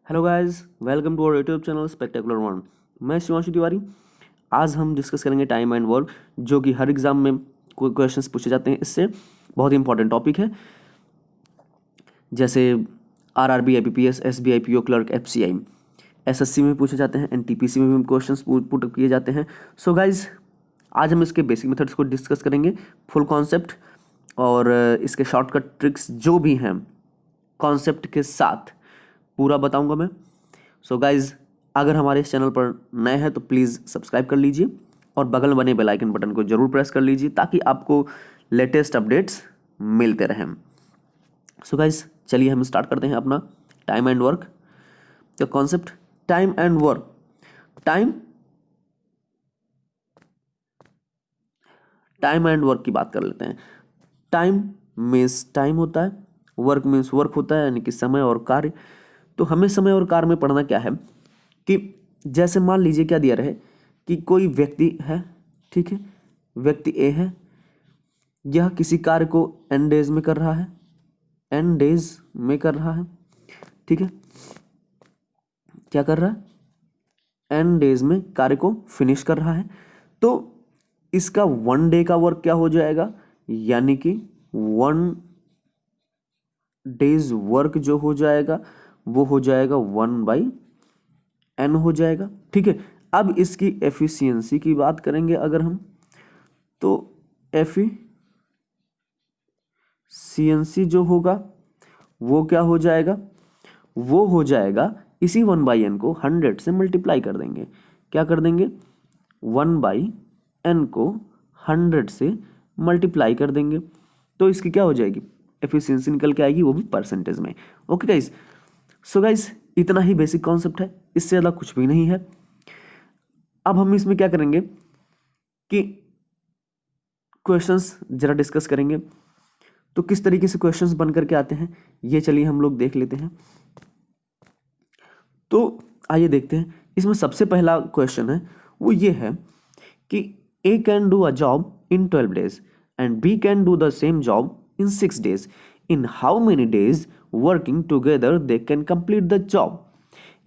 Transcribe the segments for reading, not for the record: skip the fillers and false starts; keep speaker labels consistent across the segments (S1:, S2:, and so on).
S1: Hello guys, welcome to our YouTube channel spectacular one. मैं शिवांशु तिवारी। आज हम डिस्कस करेंगे टाइम एंड वर्क, जो कि हर एग्जाम में कोई क्वेश्चंस पूछे जाते हैं। इससे बहुत ही इंपॉर्टेंट टॉपिक है, जैसे RRB, IPPS, SBI, PO clerk, FCI, SSC में पूछे जाते हैं, एनटीपीसी में भी क्वेश्चंस पुट किए जाते हैं। सो गाइज, आज हम इसके बेसिक मेथड्स को डिस्कस करेंगे, फुल कॉन्सेप्ट और इसके शॉर्टकट ट्रिक्स जो भी हैं कॉन्सेप्ट के साथ पूरा बताऊंगा मैं। सो गाइज, अगर हमारे इस चैनल पर नए हैं तो प्लीज़ सब्सक्राइब कर लीजिए और बगल में बने बेल आइकन बटन को जरूर प्रेस कर लीजिए ताकि आपको लेटेस्ट अपडेट्स मिलते रहें। सो गाइज, चलिए हम स्टार्ट करते हैं अपना टाइम एंड वर्क का concept. Time and work, time and work की बात कर लेते हैं। टाइम मीन्स टाइम होता है, वर्क मीन्स वर्क होता है, यानी कि समय और कार्य। तो हमें समय और कार्य में पढ़ना क्या है कि जैसे मान लीजिए क्या दिया रहे कि कोई व्यक्ति है, ठीक है, व्यक्ति ए है, यह किसी कार्य को एन डेज में कर रहा है, एन डेज में कर रहा है, ठीक है, क्या कर रहा है, एन डेज में कार्य को फिनिश कर रहा है। तो इसका वन डे का वर्क क्या हो जाएगा, यानी कि वन डेज वर्क जो हो जाएगा वो हो जाएगा 1/n हो जाएगा, ठीक है। अब इसकी एफिशिएंसी की बात करेंगे अगर हम, तो एफिशिएंसी जो होगा वो क्या हो जाएगा, वो हो जाएगा इसी 1/n को 100 से मल्टीप्लाई कर देंगे। क्या कर देंगे, 1/n को 100 से मल्टीप्लाई कर देंगे, तो इसकी क्या हो जाएगी, एफिशिएंसी निकल के आएगी, वो भी परसेंटेज में। ओके गाइस, सो गाइस, इतना ही बेसिक कॉन्सेप्ट है, इससे ज़्यादा कुछ भी नहीं है। अब हम इसमें क्या करेंगे कि क्वेश्चंस जरा डिस्कस करेंगे। तो किस तरीके से क्वेश्चंस बन करके आते हैं ये चलिए हम लोग देख लेते हैं। तो आइए देखते हैं। इसमें सबसे पहला क्वेश्चन है वो ये है कि A can do a job in 12 days and B can do the same job in 6 days. In how many days working together they can complete the job.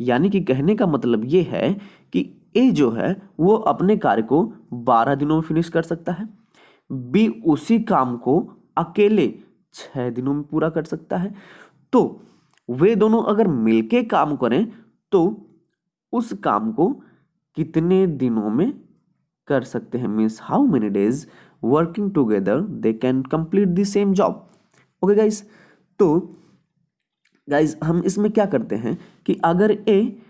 S1: यानी कि कहने का मतलब ये है कि ए जो है वो अपने कार्य को 12 दिनों में फिनिश कर सकता है, बी उसी काम को अकेले 6 दिनों में पूरा कर सकता है। तो वे दोनों अगर मिलके काम करें तो उस काम को कितने दिनों में कर सकते हैं, means how many days working together they can complete the same job. Okay guys, तो गाइस हम इसमें क्या करते हैं कि अगर ए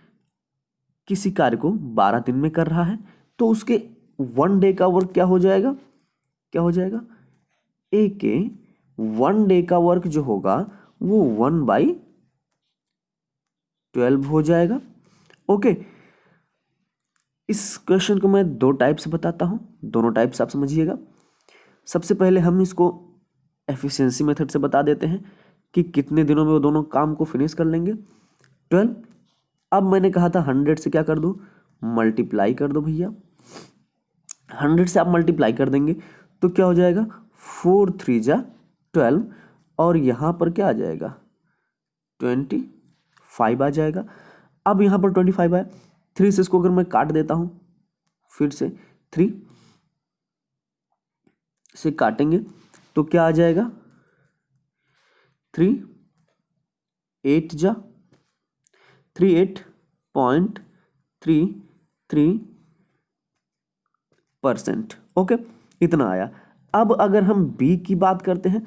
S1: किसी कार्य को 12 दिन में कर रहा है तो उसके 1 डे का वर्क क्या हो जाएगा, क्या हो जाएगा, ए के 1 डे का वर्क जो होगा वो 1/12 हो जाएगा। ओके, इस क्वेश्चन को मैं दो टाइप से बताता हूं, दोनों टाइप से आप समझिएगा। सबसे पहले हम इसको एफिशिएंसी मेथड से बता देते हैं कि कितने दिनों में वो दोनों काम को फिनिश कर लेंगे, 12। अब मैंने कहा था 100 से क्या कर दो, मल्टीप्लाई कर दो भैया। 100 से आप मल्टीप्लाई कर देंगे तो क्या हो जाएगा, 4 3 जा 12, और यहाँ पर क्या आ जाएगा, 25 आ जाएगा। अब यहाँ पर 25 आया, 3 से इसको अगर मैं काट देता हूँ, फिर से 3 से काटेंगे तो क्या आ जाएगा, 3 8 जा 38.33%। ओके, इतना आया। अब अगर हम बी की बात करते हैं,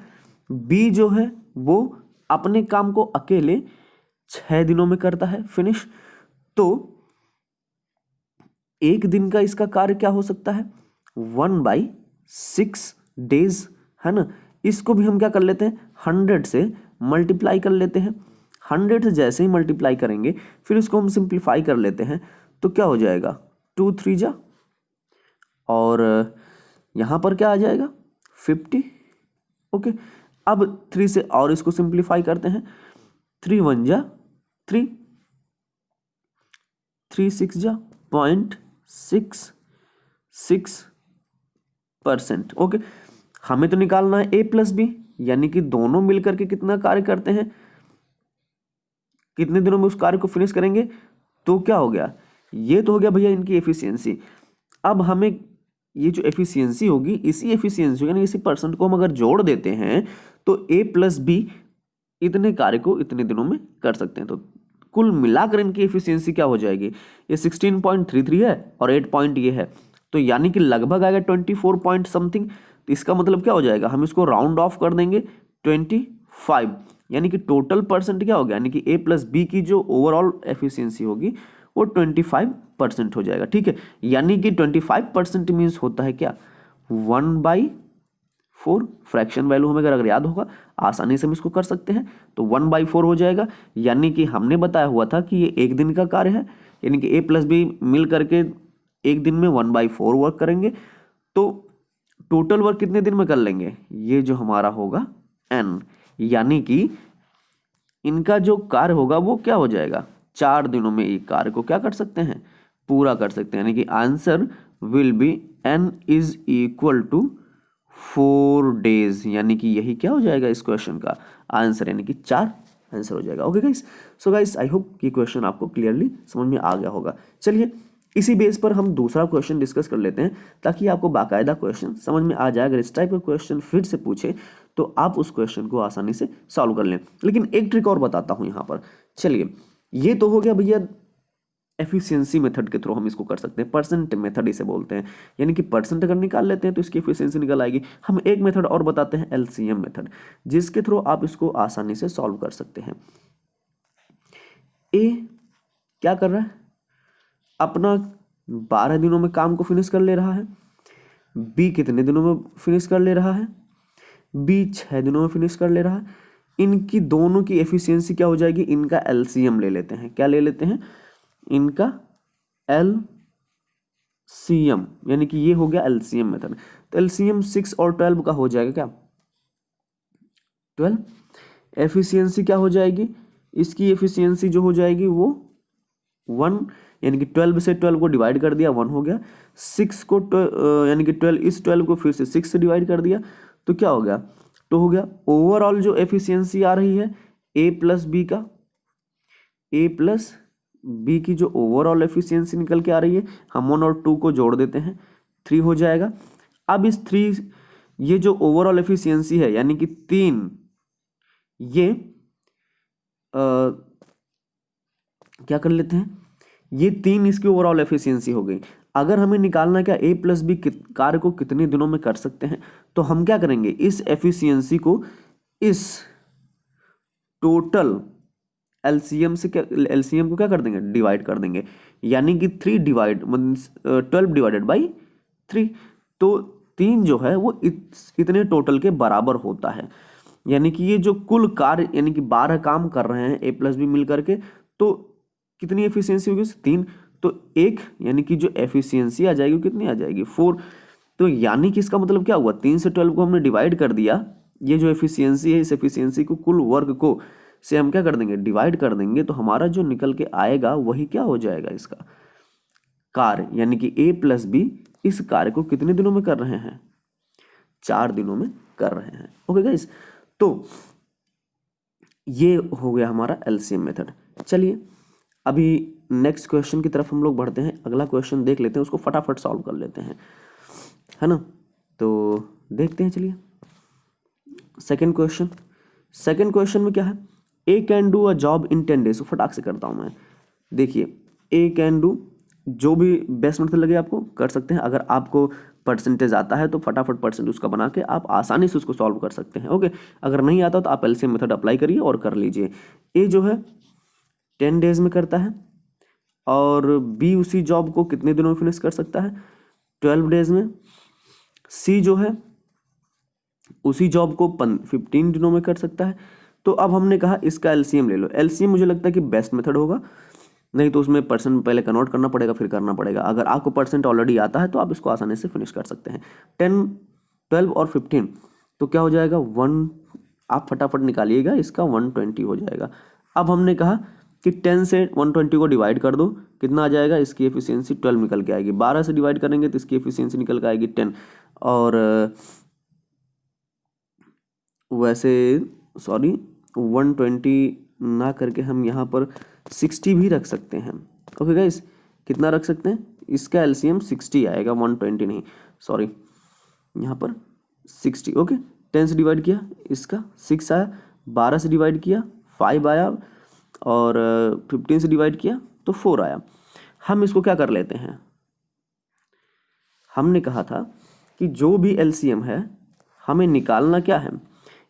S1: बी जो है वो अपने काम को अकेले 6 दिनों में करता है फिनिश। तो एक दिन का इसका कार्य क्या हो सकता है, 1/6 डेज, है ना। इसको भी हम क्या कर लेते हैं, 100 से मल्टीप्लाई कर लेते हैं। 100 से जैसे ही मल्टीप्लाई करेंगे फिर इसको हम सिंप्लीफाई कर लेते हैं तो क्या हो जाएगा, 2 3 जा, और यहाँ पर क्या आ जाएगा, 50। ओके, अब 3 से और इसको सिंप्लीफाई करते हैं, 3 1 जा 3, 3 6 जा 0.66%। ओके, हमें तो निकालना है ए प्लस बी, यानी कि दोनों मिलकर के कितना कार्य करते हैं, कितने दिनों में उस कार्य को फिनिश करेंगे, तो क्या हो गया, ये तो हो गया भैया इनकी एफिशिएंसी। अब हमें ये जो एफिशिएंसी होगी, इसी एफिशिएंसी यानी इसी परसेंट को हम अगर जोड़ देते हैं तो ए प्लस बी इतने कार्य को इतने दिनों में कर सकते हैं। तो कुल मिलाकर इनकी एफिशिएंसी क्या हो जाएगी, ये 16.33 है और 8 पॉइंट ये है, तो यानी कि लगभग आएगा 24 पॉइंट समथिंग। तो इसका मतलब क्या हो जाएगा, हम इसको राउंड ऑफ कर देंगे 25, यानी कि टोटल परसेंट क्या हो गया, यानी कि ए प्लस बी की जो ओवरऑल एफिशिएंसी होगी वो 25% हो जाएगा। ठीक है, यानी कि 25% मीन्स होता है क्या, 1/4। फ्रैक्शन वैल्यू हमें अगर याद होगा आसानी से हम इसको कर सकते हैं, तो 1/4 हो जाएगा। यानी कि हमने बताया हुआ था कि ये एक दिन का कार्य है, यानी कि ए प्लस बी मिल करके एक दिन में 1/4 वर्क करेंगे, तो टोटल वर्क कितने दिन में कर लेंगे, ये जो हमारा होगा n, यानी कि इनका जो कार्य होगा वो क्या हो जाएगा, 4 दिनों में एक कार्य को क्या कर सकते हैं, पूरा कर सकते हैं। यानी कि answer will be n is equal to 4 days, यानी कि यही क्या हो जाएगा इस क्वेश्चन का आंसर, यानी कि 4 आंसर हो जाएगा। Okay guys, so guys I hope कि क्वेश्चन आपको क्लियरली समझ में आ गया होगा। चलिए इसी बेस पर हम दूसरा क्वेश्चन डिस्कस कर लेते हैं, ताकि आपको बाकायदा क्वेश्चन समझ में आ जाए। अगर इस टाइप का क्वेश्चन फिर से पूछे तो आप उस क्वेश्चन को आसानी से सॉल्व कर लें। लेकिन एक ट्रिक और बताता हूं यहाँ पर। चलिए, ये तो हो गया भैया एफिशिएंसी मेथड के थ्रू हम इसको कर सकते हैं, परसेंट मेथड इसे बोलते हैं, यानी कि परसेंट अगर निकाल लेते हैं तो इसकी एफिशिएंसी निकल आएगी। हम एक मेथड और बताते हैं, एलसीएम मेथड, जिसके थ्रू आप इसको आसानी से सॉल्व कर सकते हैं। ए क्या कर रहा है, अपना 12 दिनों में काम को फिनिश कर ले रहा है। बी कितने दिनों में फिनिश कर ले रहा है, बी 6 दिनों में फिनिश कर ले रहा है। इनकी दोनों की एफिशिएंसी क्या हो जाएगी, इनका एलसीएम ले लेते हैं। क्या ले लेते हैं, इनका एलसीएम, यानी कि ये हो गया एलसीएम मेथड। तो एलसीएम 6 और 12 का हो जाएगा क्या, 12। एफिशिएंसी क्या हो जाएगी, इसकी एफिशिएंसी जो हो जाएगी वो 1, यानी कि 12 से 12 को डिवाइड कर दिया 1 हो गया। 6 को यानी कि 12 इस 12 को फिर से 6 से डिवाइड कर दिया, तो क्या हो गया, तो हो गया ओवरऑल जो एफिशिएंसी आ रही है ए प्लस बी का, ए प्लस बी की जो ओवरऑल एफिशिएंसी निकल के आ रही है, हम 1 और 2 को जोड़ देते हैं, 3 हो जाएगा। अब इस 3, ये जो ओवरऑल एफिशिएंसी है यानी कि 3, ये क्या कर लेते हैं, ये 3 इसकी ओवरऑल एफिशिएंसी हो गई। अगर हमें निकालना क्या, ए प्लस बी कार्य को कितने दिनों में कर सकते हैं, तो हम क्या करेंगे, इस एफिशिएंसी को इस टोटल एलसीएम से क्या, एलसीएम को क्या कर देंगे, डिवाइड कर देंगे, यानी कि 3 डिवाइड 12 डिवाइडेड बाई 3, तो 3 जो है वो इतने टोटल के बराबर होता है। यानी कि ये जो कुल कार्य यानी कि 12 काम कर रहे हैं ए प्लस बी मिल करके, तो कितनी एफिशिएंसी होगी, 3, तो एक यानी कि जो एफिशिएंसी आ जाएगी वो कितनी आ जाएगी, 4। तो यानी कि इसका मतलब क्या हुआ, 3 से 12 को हमने डिवाइड कर दिया, ये जो एफिशिएंसी है इस एफिशिएंसी को कुल वर्ग को से हम क्या कर देंगे, डिवाइड कर देंगे, तो हमारा जो निकल के आएगा वही क्या हो जाएगा, इसका कार्य, यानी कि ए प्लस बी इस कार्य को कितने दिनों में कर रहे हैं, 4 दिनों में कर रहे हैं। ओके गाइस, तो ये हो गया हमारा एलसीएम मेथड। चलिए अभी नेक्स्ट क्वेश्चन की तरफ हम लोग बढ़ते हैं, अगला क्वेश्चन देख लेते हैं, उसको फटाफट सॉल्व कर लेते हैं, है ना। तो देखते हैं, चलिए सेकंड क्वेश्चन। सेकंड क्वेश्चन में क्या है, A can do a job in 10 days. फटाक से करता हूँ मैं। देखिए, ए कैन डू, जो भी बेस्ट मेथड लगे आपको कर सकते हैं। अगर आपको परसेंटेज आता है तो फटाफट परसेंट उसका बना के आप आसानी से उसको सॉल्व कर सकते हैं। ओके, अगर नहीं आता तो आप एलसीएम मेथड अप्लाई करिए और कर लीजिए। ए जो है 10 डेज में करता है, और बी उसी जॉब को कितने दिनों में फिनिश कर सकता है, 12 डेज में। सी जो है उसी जॉब को 15 दिनों में कर सकता है। तो अब हमने कहा इसका एलसीएम ले लो। एलसीएम मुझे लगता है कि बेस्ट मेथड होगा, नहीं तो उसमें परसेंट पहले कन्वर्ट करना पड़ेगा फिर करना पड़ेगा। अगर आपको परसेंट ऑलरेडी आता है तो आप इसको आसानी से फिनिश कर सकते हैं। 10, 12 और 15, तो क्या हो जाएगा, 1, आप फटाफट निकालिएगा, इसका 120 हो जाएगा। अब हमने कहा कि 10 से 120 को डिवाइड कर दो, कितना आ जाएगा, इसकी एफिशिएंसी 12 निकल के आएगी। 12 से डिवाइड करेंगे तो इसकी एफिशिएंसी निकल के आएगी 10, और वैसे सॉरी 120 ना करके हम यहाँ पर 60 भी रख सकते हैं। ओके गाइस, कितना रख सकते हैं? इसका एलसीएम 60 आएगा, 120 नहीं, सॉरी, यहाँ पर 60। ओके, 10 से डिवाइड किया, इसका 6 आया, 12 से डिवाइड किया 5 आया, और 15 से डिवाइड किया तो 4 आया। हम इसको क्या कर लेते हैं, हमने कहा था कि जो भी एलसीएम है हमें निकालना क्या है,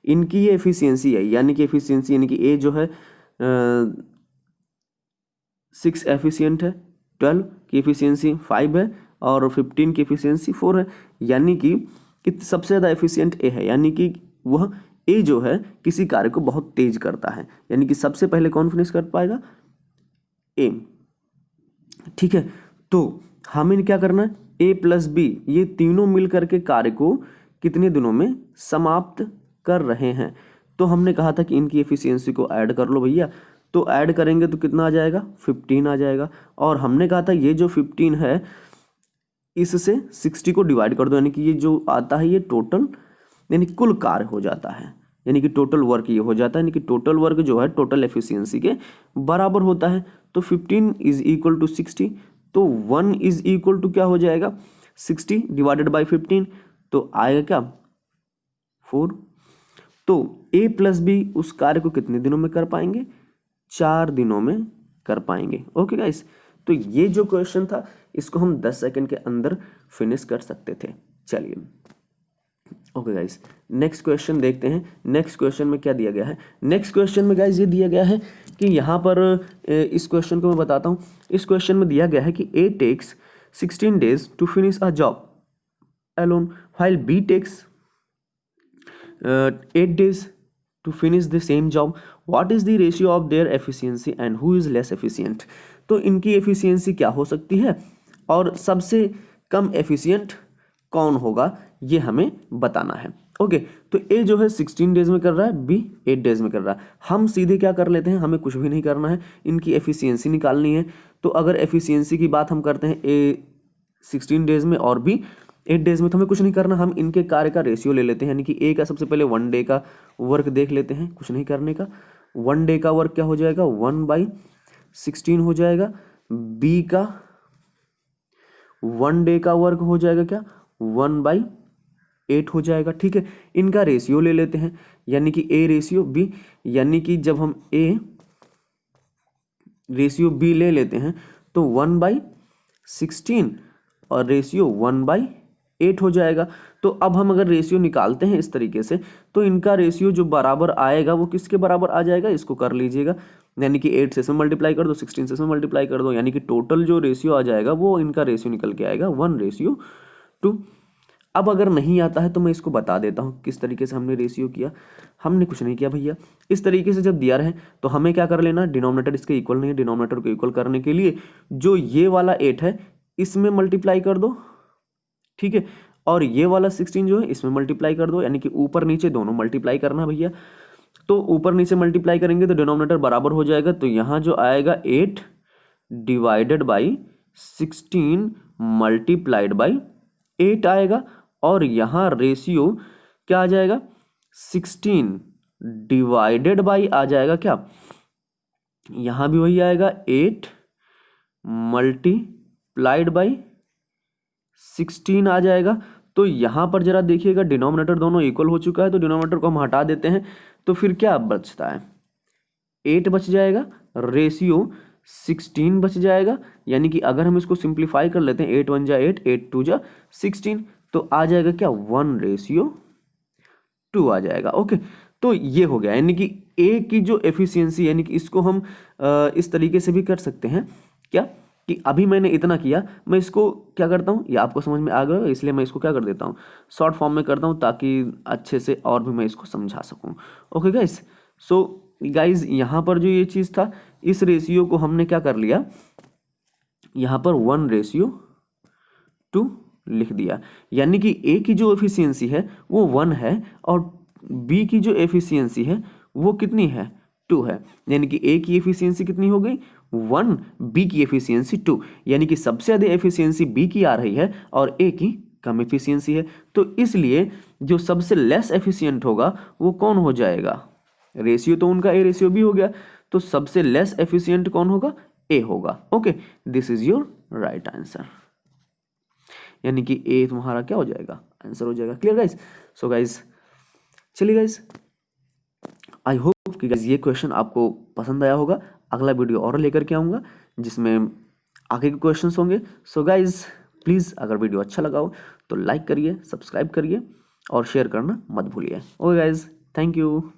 S1: इनकी ये एफिशिएंसी है, यानी कि एफिशिएंसी यानी कि ए जो है 6 एफिशिएंट है, 12 की एफिशिएंसी 5 है, और 15 की एफिशिएंसी 4 है, यानी कि सबसे ज़्यादा एफिशिएंट ए है, यानी कि वह ए जो है किसी कार्य को बहुत तेज करता है, यानी कि सबसे पहले कौन फिनिश कर पाएगा? ए। ठीक है, तो हमें क्या करना है, ए प्लस बी ये तीनों मिल करके कार्य को कितने दिनों में समाप्त कर रहे हैं। तो हमने कहा था कि इनकी एफिशिएंसी को ऐड कर लो भैया, तो ऐड करेंगे तो कितना आ जाएगा? 15 आ जाएगा। और हमने कहा था ये जो 15 है इससे 60 को डिवाइड कर दो, यानी कि ये जो आता है ये टोटल यानी कि कुल कार्य हो जाता है, यानी कि टोटल वर्क ये हो जाता है, यानी कि टोटल वर्क जो है टोटल एफिशिएंसी के बराबर होता है। तो 15 इज इक्वल टू 60, तो 1 इज इक्वल टू क्या हो जाएगा? 60 डिवाइडेड बाई 15, तो आएगा क्या? 4। तो ए प्लस बी उस कार्य को कितने दिनों में कर पाएंगे? 4 दिनों में कर पाएंगे। ओके गाइस, तो ये जो क्वेश्चन था इसको हम 10 सेकंड के अंदर फिनिश कर सकते थे। चलिए ओके गाइस, नेक्स्ट क्वेश्चन देखते हैं। नेक्स्ट क्वेश्चन में क्या दिया गया है? नेक्स्ट क्वेश्चन में गाइस ये दिया गया है कि यहाँ पर इस क्वेश्चन को मैं बताता हूँ। इस क्वेश्चन में दिया गया है कि A takes 16 days to finish a job alone while B takes 8 days to finish the same job. What is the ratio of their efficiency and who is less efficient? तो इनकी एफिशिएंसी क्या हो सकती है और सबसे कम एफिशिएंट कौन होगा ये हमें बताना है। ओके, तो ए जो है 16 डेज में कर रहा है, बी 8 डेज में कर रहा है। हम सीधे क्या कर लेते हैं, हमें कुछ भी नहीं करना है, इनकी एफिशिएंसी निकालनी है। तो अगर एफिशिएंसी की बात हम करते हैं ए 16 डेज में और बी 8 डेज में, तो हमें कुछ नहीं करना, हम इनके कार्य का रेशियो ले लेते हैं, यानी कि ए का सबसे पहले 1 डे का वर्क देख लेते हैं, कुछ नहीं करने का। 1 डे का वर्क क्या हो जाएगा? 1/16 हो जाएगा। बी का 1 डे का वर्क हो जाएगा क्या? 1/8 हो जाएगा। ठीक है, इनका रेशियो ले लेते हैं, यानी कि ए रेशियो बी, यानी कि जब हम ए रेशियो बी ले लेते हैं तो 1/16 और रेशियो 1/8 हो जाएगा। तो अब हम अगर रेशियो निकालते हैं इस तरीके से, तो इनका रेशियो जो बराबर आएगा वो किसके बराबर आ जाएगा? इसको कर लीजिएगा, यानी कि 8 से इसमें मल्टीप्लाई कर दो, 16 से इसमें मल्टीप्लाई कर दो, यानी कि टोटल जो रेशियो आ जाएगा वो इनका रेशियो निकल के आएगा 1:2। अब अगर नहीं आता है तो मैं इसको बता देता हूँ किस तरीके से हमने रेशियो किया। हमने कुछ नहीं किया भैया, इस तरीके से जब दिया रहे तो हमें क्या कर लेना, डिनोमिनेटर इसके इक्वल नहीं है, डिनोमिनेटर को इक्वल करने के लिए जो ये वाला 8 है इसमें मल्टीप्लाई कर दो, ठीक है, और ये वाला 16 जो है इसमें मल्टीप्लाई कर दो, यानी कि ऊपर नीचे दोनों मल्टीप्लाई करना भैया। तो ऊपर नीचे मल्टीप्लाई करेंगे तो डिनोमिनेटर बराबर हो जाएगा, तो यहाँ जो आएगा 8 डिवाइडेड बाई 16 मल्टीप्लाइड बाई 8 आएगा, और यहाँ रेशियो क्या आ जाएगा? 16 डिवाइडेड बाई आ जाएगा क्या? यहाँ भी वही आएगा 8 मल्टीप्लाइड बाई 16 आ जाएगा। तो यहाँ पर जरा देखिएगा डिनोमिनेटर दोनों इक्वल हो चुका है, तो डिनोमिनेटर को हम हटा देते हैं, तो फिर क्या बचता है? 8 बच जाएगा, रेशियो 16 बच जाएगा, यानी कि अगर हम इसको सिंप्लीफाई कर लेते हैं 8 1 जा 8, 8 2 जा 16, तो आ जाएगा क्या? 1:2 आ जाएगा। ओके, तो ये हो गया, यानी कि ए की जो एफिशिएंसी, यानी कि इसको हम इस तरीके से भी कर सकते हैं क्या कि अभी मैंने इतना किया, मैं इसको क्या करता हूँ, ये आपको समझ में आ गया, इसलिए मैं इसको क्या कर देता हूँ, शॉर्ट फॉर्म में करता हूँ ताकि अच्छे से और भी मैं इसको समझा सकूँ। ओके गाइस, सो गाइज यहाँ पर जो ये चीज़ था, इस रेशियो को हमने क्या कर लिया, यहाँ पर 1:2 लिख दिया, यानी कि ए की जो एफिशिएंसी है वो 1 है और बी की जो एफिशिएंसी है वो कितनी है? 2 है, यानी कि ए की एफिशिएंसी कितनी हो गई? 1, बी की एफिशिएंसी 2, यानी कि सबसे ज़्यादा एफिशिएंसी बी की आ रही है और ए की कम एफिशिएंसी है। तो इसलिए जो सबसे लेस एफिशिएंट होगा वो कौन हो जाएगा? रेशियो तो उनका ए रेशियो बी हो गया, तो सबसे लेस एफिशिएंट कौन होगा? ए होगा। Okay, this is your right answer, यानी कि ए तुम्हारा क्या हो जाएगा? आंसर हो जाएगा। Clear guys? सो गाइस, चलिए गाइस, आई होप कि गाइस ये क्वेश्चन आपको पसंद आया होगा। अगला वीडियो और लेकर के आऊँगा जिसमें आगे के क्वेश्चंस होंगे। सो गाइस प्लीज़, अगर वीडियो अच्छा लगा हो तो लाइक करिए, सब्सक्राइब करिए और शेयर करना मत भूलिए। Okay guys, thank you.